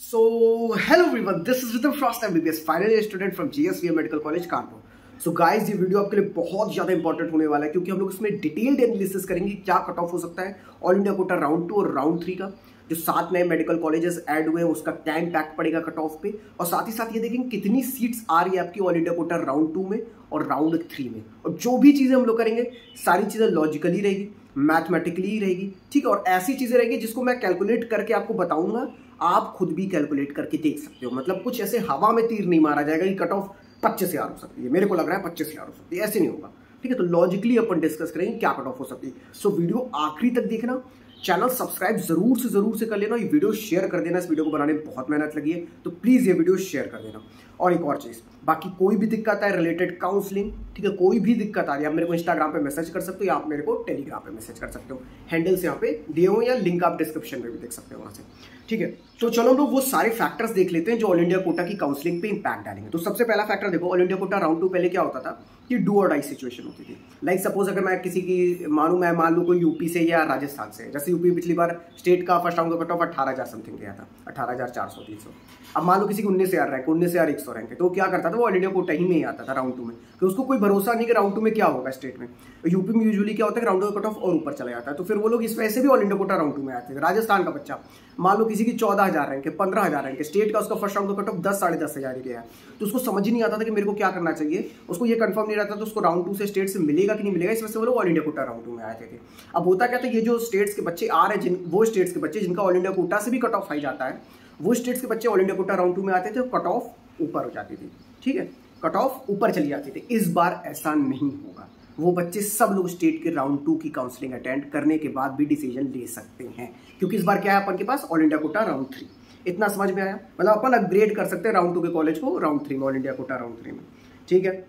So, hello everyone, this is Rhythm Frost MBBS, final year student from GSVM medical college Kanpur. So guys, ये video आपके लिए बहुत ज़्यादा important होने वाला है क्योंकि हम लोग इसमें डिटेल्ड एनालिसिस करेंगे क्या कट ऑफ हो सकता है ऑल इंडिया कोटा राउंड 2 और राउंड 3 का। जो 7 नए मेडिकल कॉलेजेस ऐड हुए हैं उसका क्या इम्पैक्ट पड़ेगा कट ऑफ पे, और साथ ही साथ ये देखेंगे कितनी सीट्स आ रही है आपकी ऑल इंडिया कोटा राउंड 2 में और राउंड 3 में। और जो भी चीज़ें हम लोग करेंगे सारी चीज़ें लॉजिकली रहेगी, मैथमेटिकली ही रहेगी, ठीक है। और ऐसी चीज़ें रहेगी जिसको मैं कैलकुलेट करके आपको बताऊंगा, आप खुद भी कैलकुलेट करके देख सकते हो। मतलब कुछ ऐसे हवा में तीर नहीं मारा जाएगा कि कट ऑफ 25,000 हो सकती है, मेरे को लग रहा है 25,000 हो सकती है, ऐसे नहीं होगा, ठीक है। तो लॉजिकली अपन डिस्कस करेंगे क्या कट ऑफ हो सकती है। सो वीडियो आखिरी तक देखना, चैनल सब्सक्राइब जरूर से कर लेना, ये वीडियो शेयर कर देना। इस वीडियो को बनाने में बहुत मेहनत लगी है तो प्लीज ये वीडियो शेयर कर देना। और एक और चीज, बाकी कोई भी दिक्कत है रिलेटेड काउंसलिंग, ठीक है, कोई भी दिक्कत आ रही है आप मेरे को इंस्टाग्राम पे मैसेज कर सकते हो या आप मेरे को टेलीग्राम पे मैसेज कर सकते हो। हैंडल्स यहाँ पे दिए हुए या लिंक आप डिस्क्रिप्शन में भी देख सकते हो वहां से, ठीक है। तो चलो हम लोग वो सारे फैक्टर्स देख लेते हैं जो ऑल इंडिया कोटा की काउंसलिंग पे इंपैक्ट डालेंगे। तो सबसे पहला फैक्टर देखो, ऑल इंडिया कोटा राउंड 2 पहले क्या होता था कि डू और डाई सिचुएशन होती थी। लाइक सपोज अगर मैं किसी की मैं मान लूँ कोई यूपी से या राजस्थान से, जैसे यूपी पिछली बार स्टेट का फर्स्ट राउंड का कट ऑफ 18,000 समथिंग गया था, 18,400 300। अब मान लो किसी को 19,000 रैंक, 19,100 रैंक है, तो क्या करता था वो ऑल इंडिया कोटा ही में ही आता था राउंड 2 में, कि उसको कोई भरोसा नहीं कि राउंड 2 में क्या होगा स्टेट में। यूपी में यूजुअली क्या होता है राउंड 2 का कट ऑफ और ऊपर चला जाता है, तो फिर वो लोग इस वजह से भी ऑल इंडिया कोटा राउंड 2 में आते थे। राजस्थान का बच्चा मान लो किसी की 14,000 रैंक है, 15,000 रैंक है, स्टेट का उसका फर्स्ट राउंड का कट ऑफ 10-10,500 ही गया है, तो उसको समझ ही नहीं आता था कि मेरे को क्या करना चाहिए, उसको ये कंफर्म नहीं रहता तो उसको राउंड 2 से स्टेट से मिलेगा कि नहीं मिलेगा, इस वजह से वो लोग ऑल इंडिया कोटा राउंड 2 में आते थे। अब होता क्या था, ये जो स्टेट्स के बच्चे आ रहे हैं, वो स्टेट्स के बच्चे जिनका ऑल इंडिया कोटा से भी कट ऑफ हाई जाता है, वो स्टेट्स के बच्चे ऑल इंडिया कोटा राउंड 2 में आते थे, कट ऑफ ऊपर हो जाती थी, ठीक है, कट ऑफ ऊपर चली जाती थी। इस बार ऐसा नहीं होगा, वो बच्चे सब लोग स्टेट के राउंड 2 की काउंसलिंग अटेंड करने के बाद भी डिसीजन ले सकते हैं, क्योंकि इस बार क्या है अपन के पास ऑल इंडिया कोटा राउंड 3। इतना समझ में आया, मतलब अपन अपग्रेड कर सकते हैं राउंड 2 के कॉलेज को राउंड 3 में, ऑल इंडिया कोटा राउंड 3 में, ठीक है।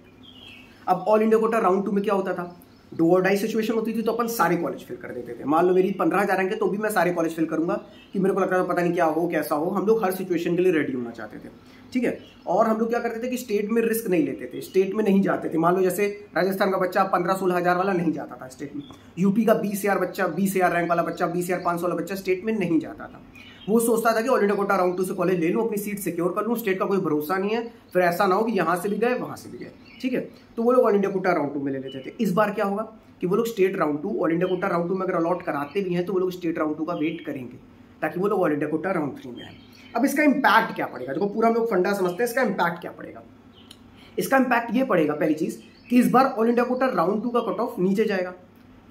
अब ऑल इंडिया कोटा राउंड 2 में क्या होता था, डू और डाई सिचुएशन होती थी, तो अपन सारे कॉलेज फिल कर देते थे। मान लो मेरी 15,000 रैंक है तो भी मैं सारे कॉलेज फिल करूंगा, कि मेरे को लगता था पता नहीं क्या हो कैसा हो, हम लोग हर सिचुएशन के लिए रेडी होना चाहते थे, ठीक है। और हम लोग क्या करते थे कि स्टेट में रिस्क नहीं लेते थे, स्टेट में नहीं जाते थे। मान लो जैसे राजस्थान का बच्चा 15-16 हज़ार वाला नहीं जाता था स्टेट में, यूपी का 20,000 बच्चा, 20,000 रैंक वाला बच्चा, 20,500 वाला बच्चा स्टेट में नहीं जाता था। वो सोचता था कि ऑल इंडिया कोटा राउंड 2 से कॉलेज ले लूँ, अपनी सीट सिक्योर कर लूँ, स्टेट का कोई भरोसा नहीं है, फिर ऐसा ना हो कि यहाँ से भी गए वहाँ से भी गए, ठीक है। तो वो लोग ऑल इंडिया कोटा राउंड 2 में ले लेते थे। इस बार क्या होगा कि वो लोग state round 2 all India quota round 2 में अगर अलॉट कराते भी हैं तो वो लोग स्टेट राउंड 2 का वेट करेंगे ताकि वो लोग ऑल इंडिया कोटा राउंड 3 में आए। अब इसका इम्पैक्ट क्या पड़ेगा, देखो पूरा हम लोग फंडा समझते हैं, इसका इम्पैक्ट क्या पड़ेगा। इसका इम्पैक्ट ये पड़ेगा पहली चीज कि इस बार ऑल इंडिया कोटा राउंड 2 का कट ऑफ नीचे जाएगा।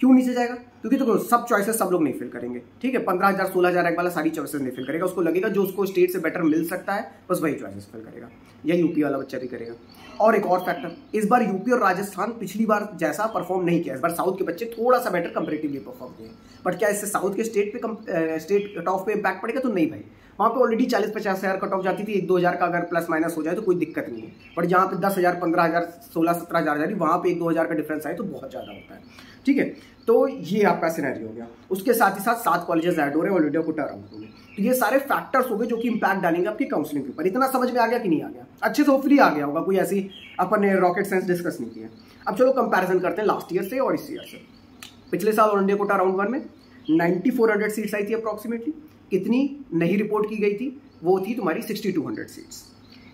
क्यों नीचे जाएगा, क्योंकि देखो सब चॉइसेस सब लोग नहीं फिल करेंगे, ठीक है। 15,000 16,000 रैंक वाला सारी चॉइसेस नहीं फिल करेगा, उसको लगेगा जो उसको स्टेट से बेटर मिल सकता है बस वही चॉइसेस फिल करेगा, या यूपी वाला बच्चा भी करेगा। और एक और फैक्टर, इस बार यूपी और राजस्थान पिछली बार जैसा परफॉर्म नहीं किया, इस बार साउथ के बच्चे थोड़ा सा बेटर कंपेरेटिवली परफॉर्म किए। बट क्या इससे साउथ के स्टेट कट ऑफ पे इम्पैक्ट पड़ेगा, तो नहीं भाई, वहाँ पे ऑलरेडी 40-50 हज़ार कट ऑफ जाती थी, 1-2 हज़ार का अगर प्लस माइनस हो जाए तो कोई दिक्कत नहीं है। बट जहाँ पे 10,000 15,000 16-17 हज़ार जा रही, वहाँ पे 1-2 हज़ार का डिफरेंस आए तो बहुत ज़्यादा होता है, ठीक है। तो ये आपका सिनेरियो हो गया। उसके साथ ही साथ 7 कॉलेजेस ऐड हो रहे हैं ऑल इंडिया कोटा राउंड 2 में, तो ये सारे फैक्टर्स हो गए जो कि इंपैक्ट डालेंगे आपकी काउंसलिंग के ऊपर। इतना समझ में आ गया कि नहीं आ गया, अच्छे से होपफुली आ गया होगा, कोई ऐसी अपन ने रॉकेट साइंस डिस्कस नहीं किया। अब चलो कंपैरिजन करते हैं लास्ट ईयर से और इस ईयर से। पिछले साल ऑल इंडिया कोटा राउंड 1 में 9400 सीट्स आई थी अप्रॉक्सीमेटली, कितनी नहीं रिपोर्ट की गई थी, वो थी तुम्हारी 6200 सीट्स।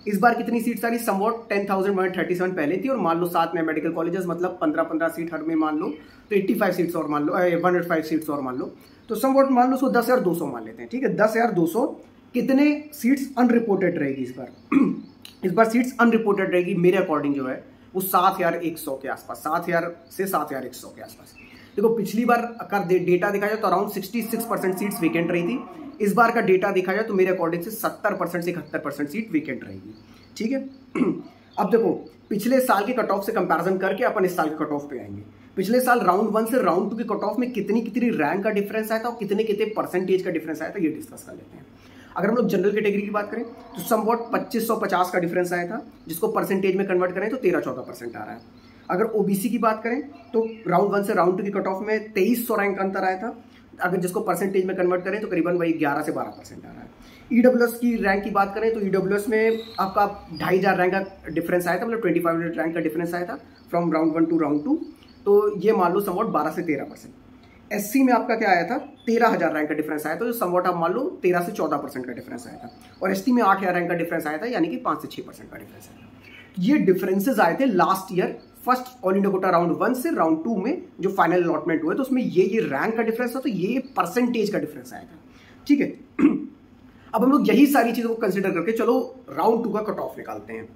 इस बार कितनी सीट्स आ रही, समवॉट 10,137 पहले थी, और मान लो 7 नए मेडिकल कॉलेजेस, मतलब 15-15 सीट हर में मान लो, तो 85 सीट्स और मान लो, 105 सीट्स और मान लो, तो समवॉट मान लो उसको 10,200 मान लेते हैं, ठीक है। 10,200 कितने सीट्स अनरिपोर्टेड रहेगी इस बार। इस बार सीट्स अनरिपोर्टेड रहेगी मेरे अकॉर्डिंग जो है वो 7,100 के आसपास, 7,000 से 7,100 के आसपास। देखो पिछली बार अगर डेटा देखा जाए तो अराउंड 66% सीट्स वेकेंट रही थी, इस बार का डेटा देखा जाए तो मेरे अकॉर्डिंग से 70% से 71% सीट वेकेंट रहेगी, ठीक है। अब देखो पिछले साल के कट ऑफ से कंपैरिजन करके अपन इस साल के कट ऑफ पे आएंगे। पिछले साल राउंड 1 से राउंड 2 के कट ऑफ में कितनी कितनी रैंक का डिफरेंस आया था और कितने कितने परसेंटेज का डिफरेंस आया था, ये डिस्कस कर लेते हैं। अगर हम लोग जनरल कैटेगरी की बात करें तो समवॉट 2550 का डिफरेंस आया था, जिसको परसेंटेज में कन्वर्ट करें तो 13-14% आ रहा है। अगर ओबीसी की बात करें तो राउंड 1 से राउंड 2 की कट ऑफ में 2300 रैंक का अंतर आया था, अगर जिसको परसेंटेज में कन्वर्ट करें तो करीबन वही 11 से 12% आ रहा है। ईडब्ल्यूएस की रैंक की बात करें तो ईडब्ल्यूएस में आपका 2,500 रैंक का डिफरेंस आया था, मतलब 2500 रैंक का डिफरेंस आया था फ्रॉम राउंड 1 टू राउंड 2, तो ये मान लो समवॉट 12 से 13%। एससी में आपका क्या आया था, 13,000 रैंक का डिफरेंस आया था, जो समवॉट आप मान लो 13 से 14% का डिफरेंस आया था। और एसटी में 8,000 रैंक का डिफरेंस आया था, यानी कि 5 से 6% का डिफरेंस आया था। ये डिफरेंसेस आए थे last year first all India quota round 1 से राउंड 2 में जो फाइनल अलॉटमेंट हुए, तो उसमें ये रैंक का डिफरेंस था, तो ये परसेंटेज का डिफरेंस आया था। ठीक है, अब हम लोग यही सारी चीजों को कंसिडर करके चलो राउंड 2 का कट ऑफ निकालते हैं।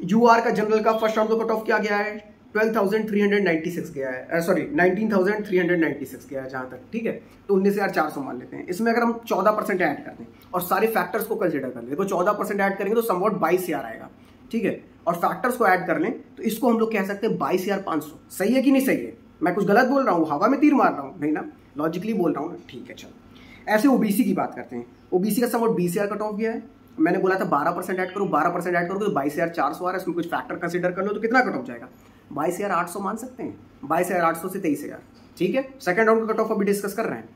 यूआर का जनरल का फर्स्ट राउंड का कट ऑफ क्या गया है, 12,396 गया है, सॉरी 19,396 गया है जहां तक। ठीक है, तो 19,400 मान लेते हैं। इसमें अगर हम 14% ऐड कर दें और सारे फैक्टर्स को कंसिडर कर लें, तो 14% ऐड करेंगे तो समवॉट 22,000 आएगा। ठीक है, और फैक्टर्स को ऐड कर लें तो इसको हम लोग कह सकते हैं 22,500। सही है कि नहीं सही है? मैं कुछ गलत बोल रहा हूँ, हवा में तीर मार रहा हूँ? नहीं ना, लॉजिकली बोल रहा हूँ ना। ठीक है, चलो ऐसे ओबीसी की बात करते हैं। ओबीसी का समवॉट 20,000 कट ऑफ गया है। मैंने बोला था 12% ऐड करो, 12% ऐड करोगे तो 22,400 आ रहा है। इसमें कुछ फैक्टर कंसिडर कर लो तो कितना कट ऑफ जाएगा, 22,800 मान सकते हैं, 22,800 से 23,000। ठीक है, सेकंड राउंड का कट ऑफ अभी डिस्कस कर रहे हैं।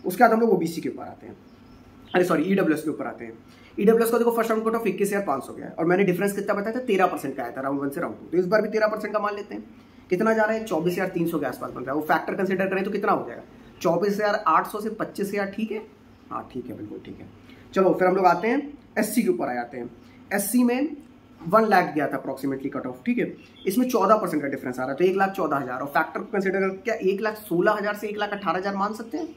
उसके बाद हम लोग ओबीसी के ऊपर आते हैं, अरे सॉरी ईडब्ल्यूएस के ऊपर आते हैं। ईडब्ल्यूएस का देखो फर्स्ट राउंड कट ऑफ 21,500 गया है और मैंने डिफरेंस कितना बताया था, 13% का आया था राउंड 1 से राउंड 2। तो इस बार भी 13% का मान लेते हैं। कितना जा रहा है, 24,300 के आसपास बन रहा है। वो फैक्टर कंसिडर करें तो कितना हो जाएगा, 24,800 से 25,000। ठीक है, हाँ ठीक है, बिल्कुल ठीक है। चलो फिर हम लोग आते हैं एससी के ऊपर आ जाते हैं। एससी में 1 लाख गया था अप्रोक्सीमेटली कट ऑफ। ठीक है, इसमें 14% का डिफरेंस आ रहा है, तो 1,14,000 और फैक्टर को कंसिडर कर क्या 1,16,000 से 1,18,000 मान सकते हैं,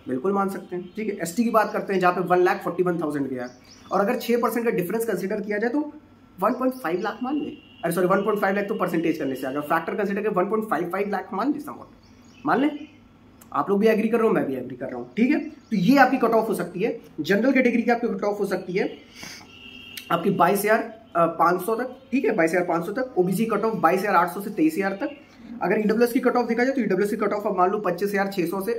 बिल्कुल मान सकते हैं। ठीक है, एसटी की बात करते हैं जहाँ पे 1,41,000 गया और अगर 6% का डिफरेंस कंसिडर किया जाए तो 1.5 लाख मान ले, अरे सॉरी 1.5 लाख तो परसेंटेज करने से आ गया, फैक्टर कंसिडर कर 1.55 लाख मान ले, समवॉट मान ले। आप लोग भी एग्री कर रहे हो, मैं भी एग्री कर रहा हूँ। ठीक है, तो ये आपकी कट ऑफ हो सकती है। जनरल कैटेगरी की आपकी कट ऑफ हो सकती है आपकी 22,500 तक। ठीक है, 22,500 तक। ओबीसी कट ऑफ 22,800 से 23,000 तक। अगर ईडब्ल्यूएस की कट ऑफ देखा जाए तो ईडब्ल्यूएस की कट ऑफ मान लो 25,600 से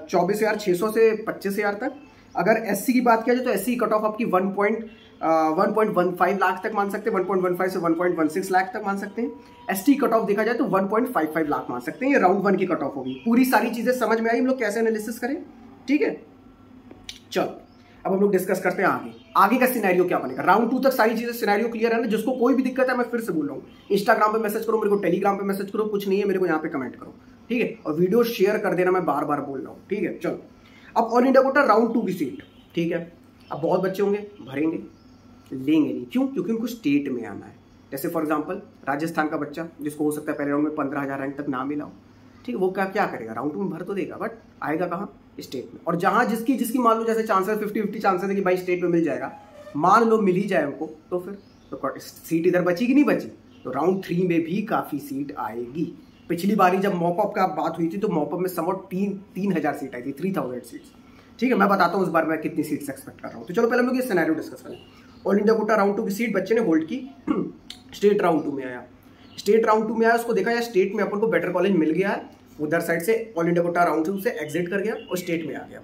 24,600 से 25,000 तक। अगर एससी की बात किया जाए तो एससी कट ऑफ आपकी 1.15 लाख तक मान सकते हैं, 1.15 से 1.16 लाख तक मान सकते हैं। एसटी कट ऑफ देखा जाए तो 1.55 लाख मान सकते हैं। ये राउंड 1 की कट ऑफ होगी। पूरी सारी चीजें समझ में आई, हम लोग कैसे एनालिसिस करें। ठीक है, चलो अब हम लोग डिस्कस करते हैं आगे का सिनेरियो क्या बनेगा। राउंड 2 तक सारी चीजें सिनेरियो क्लियर है ना। जिसको कोई भी दिक्कत है मैं फिर से बोल रहा हूँ, इंस्टाग्राम पे मैसेज करो, मेरे को टेलीग्राम पे मैसेज करो, कुछ नहीं है मेरे को यहाँ पे कमेंट करो। ठीक है, और वीडियो शेयर कर देना, मैं बार बार बोल रहा हूँ। ठीक है, चलो अब ऑल इंडिया कोटा राउंड 2 की सीट। ठीक है, अब बहुत बच्चे होंगे भरेंगे, लेंगे नहीं, क्यों? क्योंकि उनको स्टेट में आना है। जैसे फॉर एग्जांपल राजस्थान का बच्चा जिसको हो सकता है पहले राउंड में 15,000 रैंक तक ना मिला हो, ठीक है, वो क्या करेगा, राउंड 2 में भर तो देगा, बट आएगा कहाँ, स्टेट में। और जहाँ जिसकी मान लो जैसे चांसेस 50-50 चांसेस है कि भाई स्टेट में मिल जाएगा, मान लो मिल ही जाए उनको, तो फिर तो सीट इधर बची कि नहीं बची, तो राउंड 3 में भी काफ़ी सीट आएगी। पिछली बारी जब मॉपअप का बात हुई थी तो मॉपअप में समवॉट 3,000 सीट आई थी, 3,000 सीट्स। ठीक है, मैं बताता हूँ इस बार मैं कितनी सीट्स एक्सपेक्ट कर रहा हूँ। तो चलो पहले हम लोग ये सिनेरियो डिस्कस करें। ऑल इंडिया कोटा राउंड 2 की सीट बच्चे ने होल्ड की, स्टेट राउंड 2 में आया। स्टेट राउंड 2 में आया, उसको देखा यार स्टेट में अपन को बेटर कॉलेज मिल गया है, उधर साइड से ऑल इंडिया कोटा राउंड 2 से एग्जिट कर गया और स्टेट में आ गया।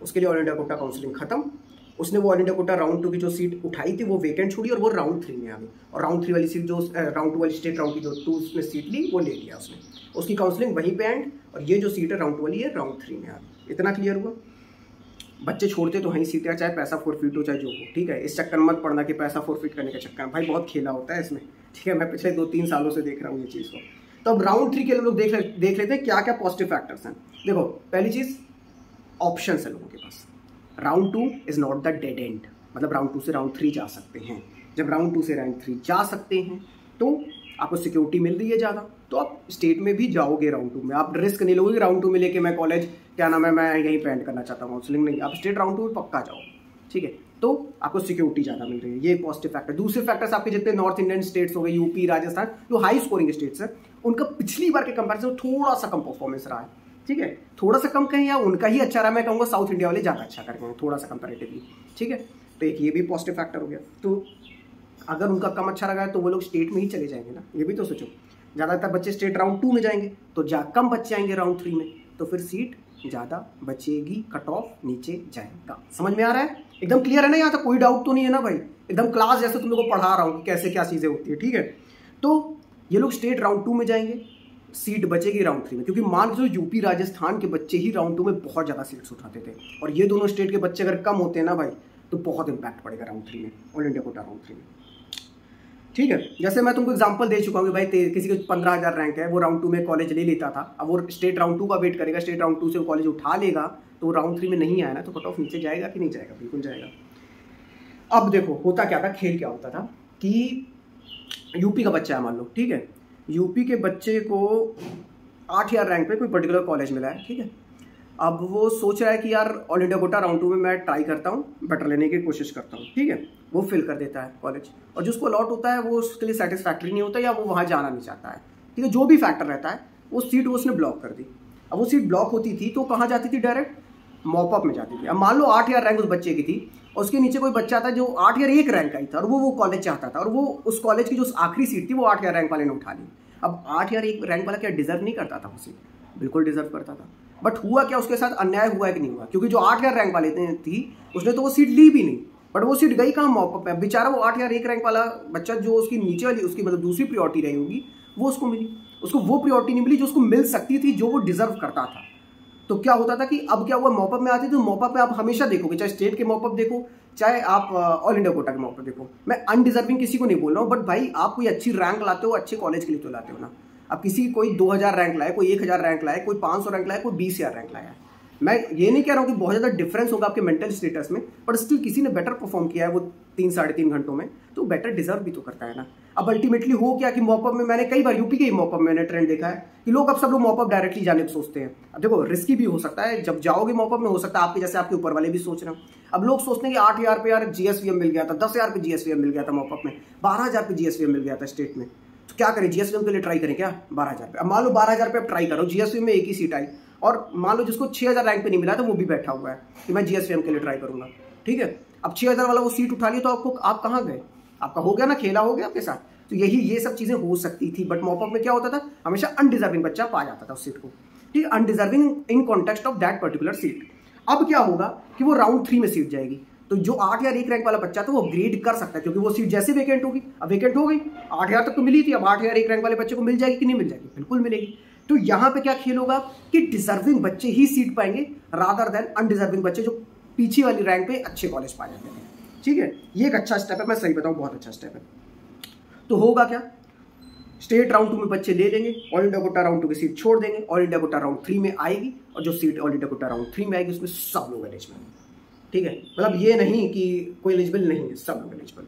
उसके लिए ऑल इंडिया कोटा काउंसलिंग खत्म। उसने वो ऑल इंडिया कोटा राउंड 2 की जो सीट उठाई थी वो वेकेंट छोड़ी और वो राउंड 3 में आ गई। और राउंड 3 वाली सीट जो राउंड 2 वाली स्टेट राउंड की जो 2 उसने सीट ली वो ले लिया उसने, उसकी काउंसलिंग वहीं पे एंड। और ये जो सीट है राउंड 2 वाली है राउंड 3 में आ गई। इतना क्लियर हुआ। बच्चे छोड़ते तो वहीं सीटें, चाहे पैसा फोरफिट हो चाहे जो हो। ठीक है, इस चक्कर में मत पड़ना कि पैसा फोरफिट करने का चक्कर, भाई बहुत खेला होता है इसमें। ठीक है, मैं पिछले 2-3 सालों से देख रहा हूँ ये चीज़ को। तो अब राउंड 3 के लिए लोग देख लेते हैं क्या क्या पॉजिटिव फैक्टर्स हैं। देखो पहली चीज ऑप्शन है लोगों के पास। Round 2 is not the dead end, मतलब राउंड 2 से राउंड 3 जा सकते हैं। जब राउंड 2 से राउंड 3 जा सकते हैं तो आपको सिक्योरिटी मिल रही है ज़्यादा, तो आप स्टेट में भी जाओगे राउंड 2 में। आप रिस्क नहीं लोगे राउंड 2 में लेके मैं कॉलेज क्या नाम है मैं यहीं पे एंड करना चाहता हूँ काउंसलिंग, नहीं, आप स्टेट राउंड 2 में पक्का जाओ। ठीक है, तो आपको सिक्योरिटी ज़्यादा मिल रही है, ये पॉजिटिव फैक्टर। दूसरे फैक्टर्स आपके जितने नॉर्थ इंडियन स्टेट्स हो गए, यूपी, राजस्थान, जो हाई स्कोरिंग स्टेट्स हैं, उनका पिछली बार के कंपैरिजन थोड़ा सा कम परफॉर्मेंस रहा है। ठीक है, थोड़ा सा कम कहीं या उनका ही अच्छा रहा, मैं कहूँगा साउथ इंडिया वाले ज़्यादा अच्छा कर गए हैं थोड़ा सा कंपेरेटिवली। ठीक है, तो एक ये भी पॉजिटिव फैक्टर हो गया। तो अगर उनका कम अच्छा लगा है तो वो लोग स्टेट में ही चले जाएंगे ना, ये भी तो सोचो। ज़्यादातर बच्चे स्टेट राउंड 2 में जाएंगे तो कम बच्चे आएंगे राउंड 3 में, तो फिर सीट ज़्यादा बचेगी, कट ऑफ नीचे जाएगा। समझ में आ रहा है? एकदम क्लियर है ना? यहाँ तक कोई डाउट तो नहीं है ना भाई? एकदम क्लास जैसे तुम लोग को पढ़ा रहा हूँ कि कैसे क्या चीज़ें होती है। ठीक है, तो ये लोग स्टेट राउंड 2 में जाएंगे, सीट बचेगी राउंड 3 में, क्योंकि मान के चलो यूपी राजस्थान के बच्चे ही राउंड 2 में बहुत ज़्यादा सीट्स उठाते थे, और ये दोनों स्टेट के बच्चे अगर कम होते हैं ना भाई तो बहुत इंपैक्ट पड़ेगा राउंड 3 में, ऑल इंडिया कोटा राउंड 3 में। ठीक है। जैसे मैं तुमको एग्जांपल दे चुका हूँ कि भाई किसी के 15,000 रैंक है, वो राउंड 2 में कॉलेज ले लेता था, अब वो स्टेट राउंड 2 का वेट करेगा, स्टेट राउंड 2 से वो कॉलेज उठा लेगा, तो राउंड 3 में नहीं आया ना, तो कट ऑफ नीचे जाएगा कि नहीं जाएगा? बिल्कुल जाएगा। अब देखो होता क्या था, खेल क्या होता था कि यूपी का बच्चा है मान लो, ठीक है, यूपी के बच्चे को 8,000 रैंक पे कोई पर्टिकुलर कॉलेज मिला है, ठीक है। अब वो सोच रहा है कि यार ऑल इंडिया कोटा राउंड 2 में मैं ट्राई करता हूँ, बेटर लेने की कोशिश करता हूँ, ठीक है। वो फिल कर देता है कॉलेज, और जो उसको अलॉट होता है वो उसके लिए सेटिस्फैक्ट्री नहीं होता, या वो वहाँ जाना नहीं चाहता है, ठीक है। जो भी फैक्टर रहता है, वो सीट वो उसने ब्लॉक कर दी। अब वो सीट ब्लॉक होती थी तो कहाँ जाती थी? डायरेक्ट मॉपअप में जाती थी। अब मान लो 8,000 रैंक उस बच्चे की थी, और उसके नीचे कोई बच्चा था जो 8,001 रैंक का ही था, और वो कॉलेज चाहता था, और वो उस कॉलेज की जो आखिरी सीट थी वो 8,000 रैंक वाले ने उठा ली। अब 8,001 रैंक वाला क्या डिजर्व नहीं करता था? वो सीट बिल्कुल डिजर्व करता था। बट हुआ क्या, उसके साथ अन्याय हुआ है कि नहीं हुआ? क्योंकि जो 8,000 रैंक वाले थी उसने तो वो सीट ली भी नहीं, बट वो सीट गई कहाँ? मॉपअप में। बेचारा वो 8,001 रैंक वाला बच्चा जो उसकी नीचे वाली, उसकी मतलब दूसरी प्रियोरिटी रही होगी, वो उसको मिली। उसको वो प्रियोरिटी नहीं मिली जो उसको मिल सकती थी, जो वो डिजर्व करता था। तो क्या होता था कि अब क्या हुआ, मॉपअप में आती, तो मॉपअप में आप हमेशा देखोगे, चाहे स्टेट के मॉपअप देखो, चाहे आप ऑल इंडिया कोटा के मॉपअप देखो। मैं अनडिजर्विंग किसी को नहीं बोल रहा हूँ, बट भाई आप कोई अच्छी रैंक लाते हो, अच्छे कॉलेज के लिए तो लाते हो ना। अब किसी कोई 2,000 रैंक लाए, कोई 1,000 रैंक लाए, कोई 500 रैंक लाए, कोई 20,000 रैंक लाया। मैं ये नहीं कह रहा हूँ कि बहुत ज़्यादा डिफरेंस होगा आपके मेंटल स्टेटस में, बट स्टिल किसी ने बेटर परफॉर्म किया है वो 3-3.5 घंटों में, तो बेटर डिजर्व भी तो करता है ना। अब अल्टीमेटली हो क्या कि मॉपअप में, मैंने कई बार यूपी के ही मॉपअप में मैंने ट्रेंड देखा है कि लोग अब सब लोग मॉपअप डायरेक्टली जाने को सोचते हैं। अब देखो रिस्की भी हो सकता है, जब जाओगे मॉपअप में हो सकता है आपके जैसे आपके ऊपर वाले भी सोच रहे हो। अब लोग सोचते हैं कि 8,000 पे यार जीएसवीएम मिल गया था, 10,000 पे जीएसवीएम मिल गया था मॉपअप में, 12,000 पे जीएसवीएम मिल गया था स्टेट में, तो क्या करें जीएसवीएम के लिए ट्राई करें क्या? 12,000 पे। अब मान लो 12,000 पे आप ट्राई करो, जीएसवीएम में एक ही सीट आई, और मान लो जिसको 6,000 रैंक पे नहीं मिला तो वो भी बैठा हुआ है कि मैं जीएसवीएम के लिए ट्राई करूंगा, ठीक है। अब 6,000 वाला वो सीट उठा लिया, तो आप कहाँ गए? आपका हो गया ना, खेला हो गया आपके साथ। तो ये सब चीजें हो सकती थी, बट मॉपअप में क्या होता था, हमेशा अनडिजर्विंग बच्चा पा जाता था उस सीट को, ठीक है, undeserving in context of that particular seat. अब क्या होगा कि वो राउंड 3 में सीट जाएगी, तो जो 8,001 रैंक वाला बच्चा था वो अपग्रेड कर सकता है, क्योंकि वो सीट जैसे वेकेंट होगी, अब वेकेंट हो गई, 8,000 तक तो मिली थी, अब 8,001 रैंक वाले बच्चे को मिल जाएगी कि नहीं मिल जाएगी? बिल्कुल मिलेगी। तो यहाँ पे क्या खेल होगा कि डिजर्विंग बच्चे ही सीट पाएंगे, रादर देन अनडिजर्विंग बच्चे जो पीछे वाली रैंक पे अच्छे कॉलेज पा जाते हैं, ठीक है। ये एक अच्छा स्टेप है, मैं सही बताऊं बहुत अच्छा स्टेप है। तो होगा क्या, स्टेट राउंड 2 में बच्चे ले लेंगे, ऑल इंडिया कोटा राउंड 2 की सीट छोड़ देंगे, ऑल इंडिया कोटा राउंड 3 में आएगी, और जो seat all India quota round 3 में आएगी उसमें सब लोग एलिजिबल, ठीक है। मतलब ये नहीं कि कोई एलिजिबल नहीं है, सब लोग एलिजिबल,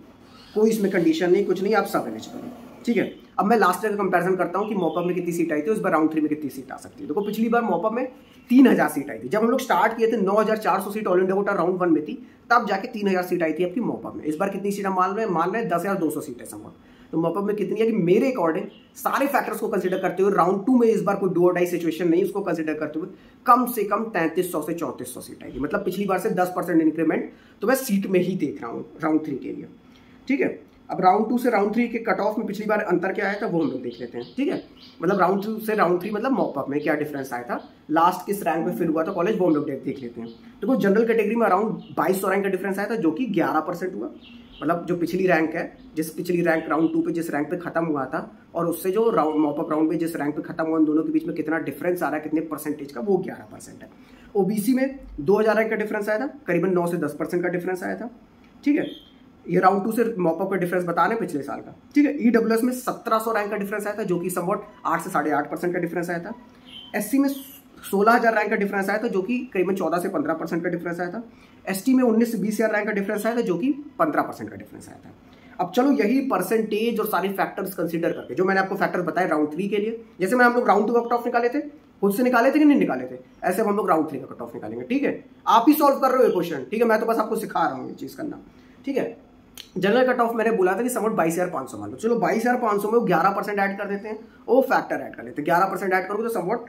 कोई इसमें कंडीशन नहीं, कुछ नहीं, आप सब एलिजिबल है, ठीक है। अब मैं लास्ट ईयर का कंपैरिजन करता हूँ कि मॉपअप में कितनी सीट आई थी, उस बार राउंड 3 में कितनी सीट आ सकती है। देखो पिछली बार मॉपअप में 3,000 सीट आई थी, जब हम लोग स्टार्ट किए थे 9,400 seat all India quota round 1 में थी, तब जाके 3,000 सीट आई थी आपकी मॉपअप में। इस बार कितनी सीट हम मान रहे हैं 10,200 सीट है समझ। तो मॉपअप में कितनी है कि मेरे अकॉर्डिंग सारे फैक्टर्स को कंसीडर करते हुए राउंड 2 में इस बार कोई डू और डाई सिचुएशन नहीं, उसको कंसीडर करते हुए कम से कम 3,300 से 3,400 सीट आएगी, मतलब पिछली बार से 10% इंक्रीमेंट तो मैं सीट में ही देख रहा हूँ राउंड 3 के लिए, ठीक है। अब राउंड 2 से राउंड 3 के कट ऑफ में पिछली बार अंतर क्या आया था वो हम लोग देख लेते हैं, ठीक है। मतलब राउंड 2 से राउंड 3 मतलब मॉपअप में क्या डिफरेंस आया था, लास्ट किस रैंक में फिल हुआ था कॉलेज, वो हम लोग देख लेते हैं। देखो जनरल कैटेगरी में अराउंड 2,200 रैंक का डिफरेंस आया था, जो कि 11% हुआ। मतलब जो पिछली रैंक है, जिस पिछली रैंक राउंड 2 पे जिस रैंक पे खत्म हुआ था, और उससे जो राउंड मॉपअप राउंड में जिस रैंक पे खत्म हुआ, उन दोनों के बीच में कितना डिफरेंस आ रहा है, कितने परसेंटेज का, वो 11% है। ओबीसी में 2,000 रैंक का डिफरेंस आया था, करीबन 9 से 10% का डिफरेंस आया था, ठीक है। ये राउंड 2 से मॉपअप का डिफरेंस बता रहे हैं पिछले साल का, ठीक है। ईडब्ल्यूएस में 1,700 रैंक का डिफरेंस आया था, जो कि समवॉट 8 से 8.5% का डिफरेंस आया था। एससी में 16,000 रैंक का डिफरेंस आया था, जो कि करीबन 14 से 15% का डिफरेंस आया था। एसटी में 19 से 20,000 रैंक का डिफरेंस आया था, जो कि 15% का डिफरेंस आया था। अब चलो यही परसेंटेज और सारे फैक्टर्स कंसीडर करके, जो मैंने आपको फैक्टर्स बताए राउंड 3 के लिए, जैसे मैं हम लोग राउंड 2 का कट ऑफ निकाले थे, खुद से निकाले थे कि नहीं निकाले थे, ऐसे हम लोग राउंड 3 का कट ऑफ निकालेंगे, ठीक है। आप ही सॉल्व कर रहे हो ये क्वेश्चन, ठीक है, मैं तो बस आपको सिखा रहा हूँ ये चीज करना, ठीक है। जनरल कट ऑफ मैंने बोला था कि समवट 22,500 मान लो, चलो 22,500 में वो 11% ऐड कर देते हैं, वो फैक्टर ऐड कर लेते हैं, 11% ऐड करोगे तो समवट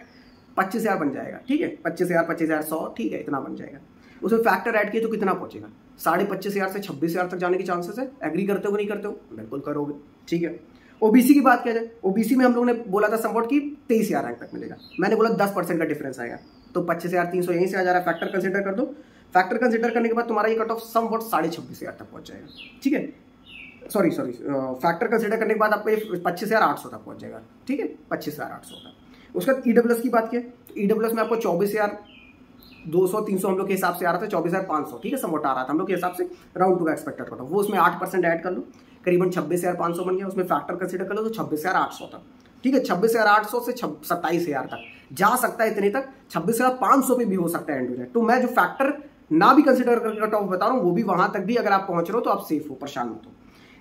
25,000 बन जाएगा, ठीक है। 25,000 25,100, ठीक है, इतना बन जाएगा। उसमें फैक्टर ऐड किए तो कितना पहुंचेगा, 25,500 से 26,000 तक जाने के चांसेस है। एग्री करते हो नहीं करते हो? बिल्कुल करोगे, ठीक है। ओबीसी की बात किया जाए, ओबीसी में हम लोगों ने बोला था समवट की 23,000 रैंक तक मिलेगा, मैंने बोला 10% का डिफरेंस आएगा, तो 25,300 यहीं से आ जा रहा है, फैक्टर कंसिडर कर दो। फैक्टर कंसिडर करने के बाद तुम्हारा ये कट ऑफ समवट 26,500 तक पहुंच जाएगा, ठीक है। सॉरी फैक्टर कंसिडर करने के बाद आपको ये 25,800 तक पहुंच जाएगा, ठीक है, 25,800 तक। उसके बाद ईडब्ल्यूएस की बात किया, ईडब्ल्यूएस में आपको 24,200-300 हम लोग के हिसाब से आ रहा था, 24,500, ठीक है, समवट आ रहा था हम लोग के हिसाब से राउंड 2 का एक्सपेक्टेड कट ऑफ, वो उसमें 8% ऐड कर लो। करीबन 26,500 बन गया, उसमें फैक्टर कंसिडर कर लो तो 26,800 तक, ठीक है। 26,800 से 27,000 तक जा सकता है, इतने तक 26,500 पे भी हो सकता है एंड हो जाए। तो मैं जो फैक्टर ना भी कंसिडर करके कट ऑफ बता रहा हूँ वो भी वहां तक भी अगर आप पहुंच रहे हो तो आप सेफ हो, परेशान मत हो।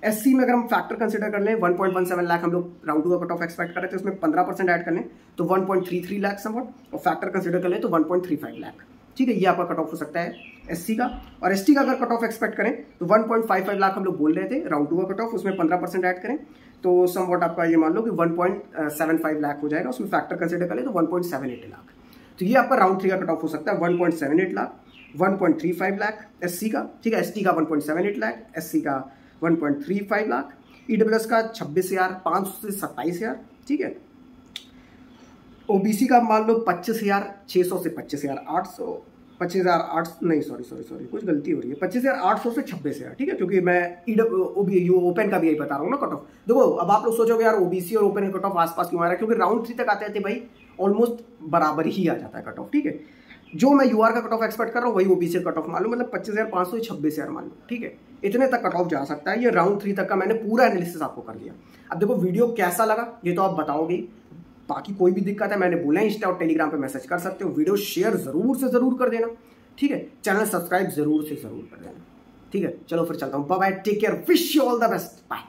एससी में अगर हम फैक्टर कंसिडर कर लें 1.17 लाख हम लोग राउंड टू का कट ऑफ एक्सपेक्ट कर रहे थे, उसमें 15% ऐड कर लें तो 1.33 लाख समवट, और फैक्टर कंसिडर कर लें तो 1.35 लाख, ठीक है। ये आपका कट ऑफ हो सकता है एससी का। और एसटी का अगर कट ऑफ एक्सपेक्ट करें तो 1.55 लाख हम लोग बोल रहे थे राउंड टू का कट ऑफ, उसमें 15% ऐड करें तो समवट आपका ये मान लो कि 1.75 लाख हो जाएगा, उसमें फैक्टर कंसिडर कर लें तो 1.78 लाख। तो ये आपका राउंड 3 का कट ऑफ हो सकता है 1.78 लाख, 1.35 लाख एससी का, ठीक है। एसटी का 1.78 लाख, एससी का 1.35 लाख, ईडब्ल्यूएस का 26,500 से 27,000, ठीक है। ओबीसी का मान लो 25,600 से 25,800, 25,800 नहीं सॉरी कुछ गलती हो रही है, 25,800 से 26,000, ठीक है। क्योंकि मैं ओपन का भी यही बता रहा हूँ ना कट ऑफ। देखो अब आप लोग सोचोगे यार ओबीसी और ओपन का कट ऑफ आसपास क्यों आ रहा है, क्योंकि राउंड 3 तक आते थे भाई ऑलमोस्ट बराबर ही आ जाता है कट ऑफ, ठीक है। जो मैं यूआर का कट ऑफ एक्सपेक्ट कर रहा हूँ वही ओबीसी कट ऑफ मान लो, मतलब 25,500 से 26,000 मान लो, ठीक है। इतने तक कट ऑफ जा सकता है। ये राउंड 3 तक का मैंने पूरा एनालिसिस आपको कर दिया। अब देखो वीडियो कैसा लगा ये तो आप बताओगे, बाकी कोई भी दिक्कत है मैंने बोला इंस्टा और टेलीग्राम पे मैसेज कर सकते हो। वीडियो शेयर जरूर से जरूर कर देना, ठीक है। चैनल सब्सक्राइब जरूर से जरूर कर देना, ठीक है। चलो फिर चलता हूँ, bye bye, take care, wish you all the best, bye.